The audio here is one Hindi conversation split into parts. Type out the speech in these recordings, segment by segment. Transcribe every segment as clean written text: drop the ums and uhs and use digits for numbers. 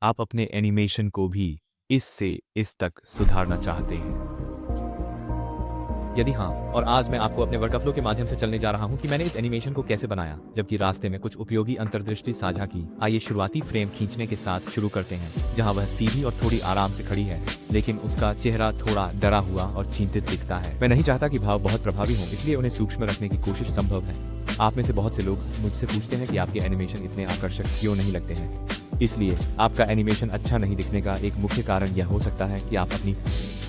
आप अपने एनिमेशन को भी इस से इस तक सुधारना चाहते हैं? यदि हाँ, और आज मैं आपको अपने वर्कफ्लो के माध्यम से चलने जा रहा हूँ कि मैंने इस एनिमेशन को कैसे बनाया, जबकि रास्ते में कुछ उपयोगी अंतर्दृष्टि साझा की। आइए शुरुआती फ्रेम खींचने के साथ शुरू करते हैं, जहाँ वह सीधी और थोड़ी आराम से खड़ी है, लेकिन उसका चेहरा थोड़ा डरा हुआ और चिंतित दिखता है। मैं नहीं चाहता कि भाव बहुत प्रभावी हों, इसलिए उन्हें सूक्ष्म रखने की कोशिश संभव है। आप में से बहुत से लोग मुझसे पूछते हैं कि आपके एनिमेशन इतने आकर्षक क्यों नहीं लगते हैं। इसलिए आपका एनिमेशन अच्छा नहीं दिखने का एक मुख्य कारण यह हो सकता है कि आप अपनी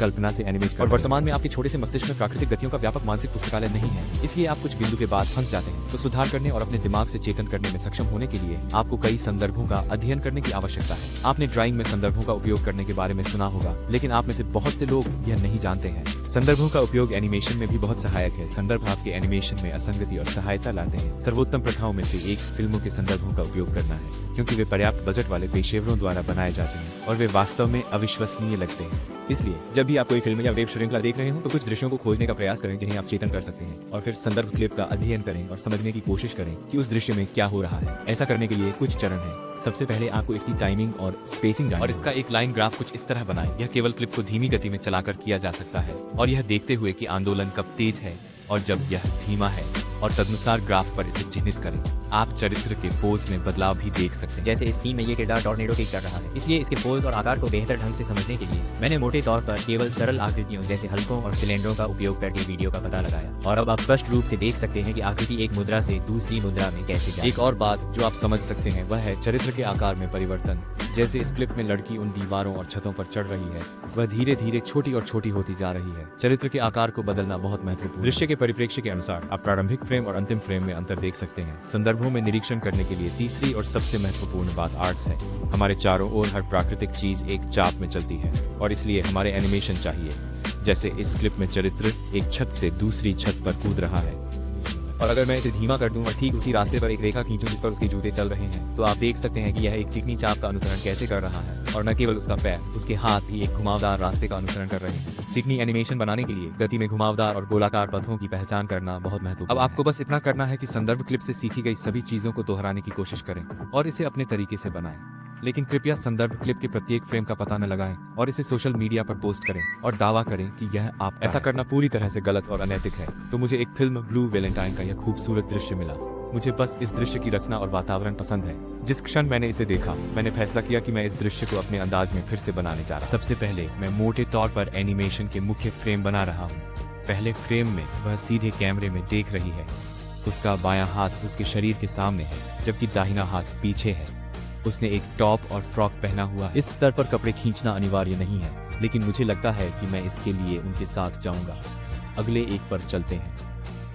कल्पना से एनिमेट कर, और वर्तमान में आपके छोटे से मस्तिष्क में प्राकृतिक गतियों का व्यापक मानसिक पुस्तकालय नहीं है, इसलिए आप कुछ बिंदु के बाद फंस जाते हैं। तो सुधार करने और अपने दिमाग से चेतन करने में सक्षम होने के लिए आपको कई संदर्भों का अध्ययन करने की आवश्यकता है। आपने ड्राइंग में संदर्भों का उपयोग करने के बारे में सुना होगा, लेकिन आप में से बहुत से लोग यह नहीं जानते हैं। संदर्भों का उपयोग एनिमेशन में भी बहुत सहायक है। संदर्भ आपके एनिमेशन में असंगति और सहायता लाते हैं। सर्वोत्तम प्रथाओं में से एक फिल्मों के संदर्भों का उपयोग करना है, क्योंकि वे पर्याप्त बजट वाले पेशेवरों द्वारा बनाए जाते हैं और वे वास्तव में अविश्वसनीय लगते हैं। इसलिए जब भी आप कोई फिल्म या वेब श्रृंखला देख रहे हो, तो कुछ दृश्यों को खोजने का प्रयास करें जिन्हें आप चेतन कर सकते हैं, और फिर संदर्भ क्लिप का अध्ययन करें और समझने की कोशिश करें कि उस दृश्य में क्या हो रहा है। ऐसा करने के लिए कुछ चरण हैं। सबसे पहले आपको इसकी टाइमिंग और स्पेसिंग जानना, और इसका एक लाइन ग्राफ कुछ इस तरह बनाएं। यह केवल क्लिप को धीमी गति में चलाकर किया जा सकता है, और यह देखते हुए कि आंदोलन कब तेज है और जब यह धीमा है, और तदनुसार ग्राफ पर इसे चिह्नित करें। आप चरित्र के पोज में बदलाव भी देख सकते हैं, जैसे इस सीन में ये किरदार टॉर्नेडो किक कर रहा है। इसलिए इसके पोज और आकार को बेहतर ढंग से समझने के लिए मैंने मोटे तौर पर केवल सरल आकृतियों जैसे हल्कों और सिलेंडरों का उपयोग करके वीडियो का पता लगाया, और अब आप स्पष्ट रूप से देख सकते हैं कि आकृति एक मुद्रा से दूसरी मुद्रा में कैसे जाए। एक और बात जो आप समझ सकते हैं वह है चरित्र के आकार में परिवर्तन। जैसे इस क्लिप में लड़की उन दीवारों और छतों पर चढ़ रही है, वह धीरे धीरे छोटी और छोटी होती जा रही है। चरित्र के आकार को बदलना बहुत महत्वपूर्ण। दृश्य के परिप्रेक्ष्य के अनुसार आप प्रारंभिक फ्रेम और अंतिम फ्रेम में अंतर देख सकते हैं। संदर्भों में निरीक्षण करने के लिए तीसरी और सबसे महत्वपूर्ण बात आर्ट्स है। हमारे चारों ओर हर प्राकृतिक चीज एक चाप में चलती है, और इसलिए हमारे एनिमेशन चाहिए। जैसे इस क्लिप में चरित्र एक छत से दूसरी छत पर कूद रहा है, और अगर मैं इसे धीमा कर दूं और ठीक उसी रास्ते पर एक रेखा खींचूं जिस पर उसके जूते चल रहे हैं, तो आप देख सकते हैं कि यह एक चिकनी चाप का अनुसरण कैसे कर रहा है। और न केवल उसका पैर, उसके हाथ भी एक घुमावदार रास्ते का अनुसरण कर रहे हैं। चिकनी एनिमेशन बनाने के लिए गति में घुमावदार और गोलाकार पथों की पहचान करना बहुत महत्वपूर्ण। अब आपको बस इतना करना है कि संदर्भ क्लिप से सीखी गई सभी चीजों को दोहराने की कोशिश करें और इसे अपने तरीके से बनाएं। लेकिन कृपया संदर्भ क्लिप के प्रत्येक फ्रेम का पता न लगाएं और इसे सोशल मीडिया पर पोस्ट करें और दावा करें कि यह आप ऐसा करना पूरी तरह से गलत और अनैतिक है। तो मुझे एक फिल्म ब्लू वैलेंटाइन का यह खूबसूरत दृश्य मिला। मुझे बस इस दृश्य की रचना और वातावरण पसंद है। जिस क्षण मैंने इसे देखा, मैंने फैसला किया कि मैं इस दृश्य को अपने अंदाज में फिर से बनाने जा रहा। सबसे पहले मैं मोटे तौर पर एनिमेशन के मुख्य फ्रेम बना रहा हूँ। पहले फ्रेम में वह सीधे कैमरे में देख रही है। उसका बायां हाथ उसके शरीर के सामने है, जबकि दाहिना हाथ पीछे है। उसने एक टॉप और फ्रॉक पहना हुआ। इस स्तर पर कपड़े खींचना अनिवार्य नहीं है, लेकिन मुझे लगता है कि मैं इसके लिए उनके साथ जाऊंगा। अगले एक पर चलते हैं।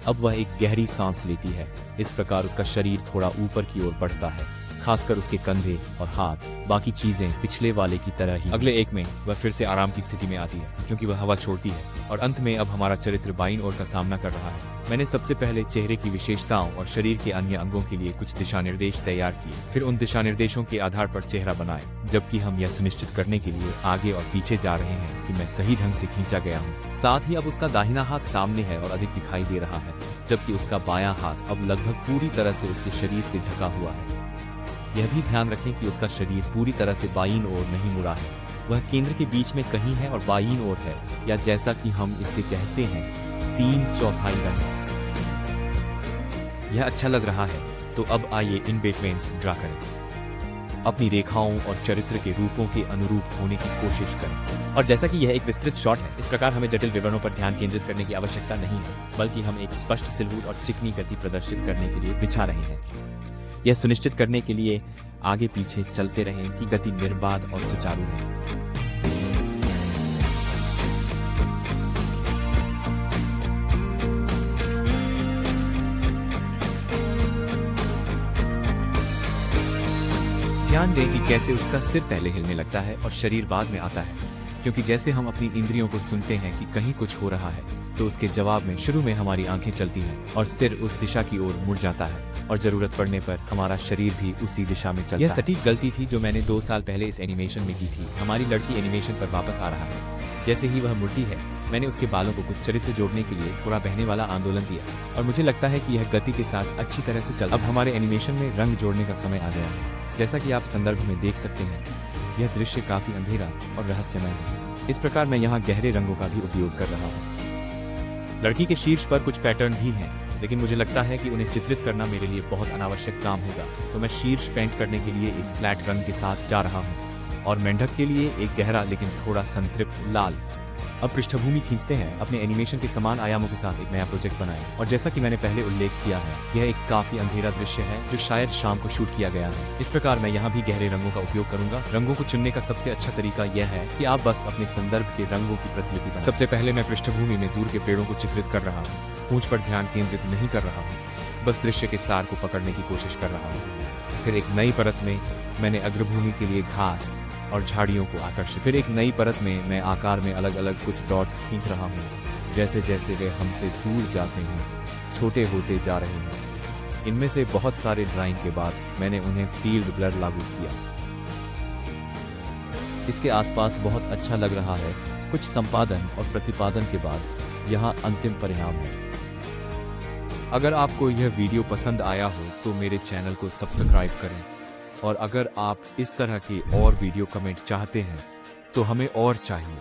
अब वह एक गहरी सांस लेती है। इस प्रकार उसका शरीर थोड़ा ऊपर की ओर बढ़ता है, खासकर उसके कंधे और हाथ। बाकी चीजें पिछले वाले की तरह ही। अगले एक में वह फिर से आराम की स्थिति में आती है, क्योंकि वह हवा छोड़ती है। और अंत में अब हमारा चरित्र बाईं ओर का सामना कर रहा है। मैंने सबसे पहले चेहरे की विशेषताओं और शरीर के अन्य अंगों के लिए कुछ दिशा निर्देश तैयार किए, फिर उन दिशा निर्देशों के आधार पर चेहरा बनाए, जबकि हम यह सुनिश्चित करने के लिए आगे और पीछे जा रहे हैं कि मैं सही ढंग से खींचा गया हूँ। साथ ही अब उसका दाहिना हाथ सामने है और अधिक दिखाई दे रहा है, जबकि उसका बायां हाथ अब लगभग पूरी तरह से उसके शरीर से ढका हुआ है। यह भी ध्यान रखें कि उसका शरीर पूरी तरह से बाईं ओर नहीं मुड़ा है। वह केंद्र के बीच में कहीं है और बाईं ओर है, या जैसा कि हम इसे कहते हैं, 3/4 रंग। यह अच्छा लग रहा है। तो अब आइए इन बेटवेन्स ड्रा करें। अपनी रेखाओं और चरित्र के रूपों के अनुरूप होने की कोशिश करें। और जैसा कि यह एक विस्तृत शॉट है, इस प्रकार हमें जटिल विवरणों पर ध्यान केंद्रित करने की आवश्यकता नहीं है, बल्कि हम एक स्पष्ट सिलवट और चिकनी गति प्रदर्शित करने के लिए बिछा रहे हैं। यह सुनिश्चित करने के लिए आगे पीछे चलते रहें कि गति निर्बाध और सुचारू है। ध्यान दें कि कैसे उसका सिर पहले हिलने लगता है और शरीर बाद में आता है, क्योंकि जैसे हम अपनी इंद्रियों को सुनते हैं कि कहीं कुछ हो रहा है, तो उसके जवाब में शुरू में हमारी आंखें चलती हैं और सिर उस दिशा की ओर मुड़ जाता है, और जरूरत पड़ने पर हमारा शरीर भी उसी दिशा में चलता है। यह सटीक गलती थी जो मैंने 2 साल पहले इस एनिमेशन में की थी। हमारी लड़की एनिमेशन पर वापस आ रहा है। जैसे ही वह मुड़ती है, मैंने उसके बालों को कुछ चरित्र जोड़ने के लिए थोड़ा बहने वाला आंदोलन दिया, और मुझे लगता है कि यह गति के साथ अच्छी तरह से चल। अब हमारे एनिमेशन में रंग जोड़ने का समय आ गया है। जैसा कि आप संदर्भ में देख सकते हैं, यह दृश्य काफी अंधेरा और रहस्यमय है। इस प्रकार मैं यहाँ गहरे रंगों का भी उपयोग कर रहा हूँ। लड़की के शीर्ष पर कुछ पैटर्न भी हैं, लेकिन मुझे लगता है कि उन्हें चित्रित करना मेरे लिए बहुत अनावश्यक काम होगा, तो मैं शीर्ष पेंट करने के लिए एक फ्लैट रंग के साथ जा रहा हूँ और मेंढक के लिए एक गहरा लेकिन थोड़ा संतृप्त लाल। अब पृष्ठभूमि खींचते हैं, अपने एनिमेशन के समान आयामों के साथ एक नया प्रोजेक्ट बनाएं। और जैसा कि मैंने पहले उल्लेख किया है, यह एक काफी अंधेरा दृश्य है जो शायद शाम को शूट किया गया है। इस प्रकार मैं यहाँ भी गहरे रंगों का उपयोग करूंगा। रंगों को चुनने का सबसे अच्छा तरीका यह है कि आप बस अपने संदर्भ के रंगों की प्रतिलिपि बनाएं। सबसे पहले मैं पृष्ठभूमि में दूर के पेड़ों को चित्रित कर रहा हूँ। पूंछ पर ध्यान केंद्रित नहीं कर रहा हूँ, बस दृश्य के सार को पकड़ने की कोशिश कर रहा हूँ। फिर एक नई परत में मैंने अग्रभूमि के लिए घास और झाड़ियों को आकर्षित। फिर एक नई परत में मैं आकार में अलग अलग कुछ डॉट्स खींच रहा हूँ। जैसे जैसे वे हमसे दूर जाते हैं, छोटे होते जा रहे हैं। इनमें से बहुत सारे ड्राइंग के बाद मैंने उन्हें फील्ड ब्लर लागू किया। इसके आसपास बहुत अच्छा लग रहा है। कुछ संपादन और प्रतिपादन के बाद यहाँ अंतिम परिणाम है। अगर आपको यह वीडियो पसंद आया हो तो मेरे चैनल को सब्सक्राइब करें, और अगर आप इस तरह की और वीडियो कमेंट चाहते हैं तो हमें और चाहिए।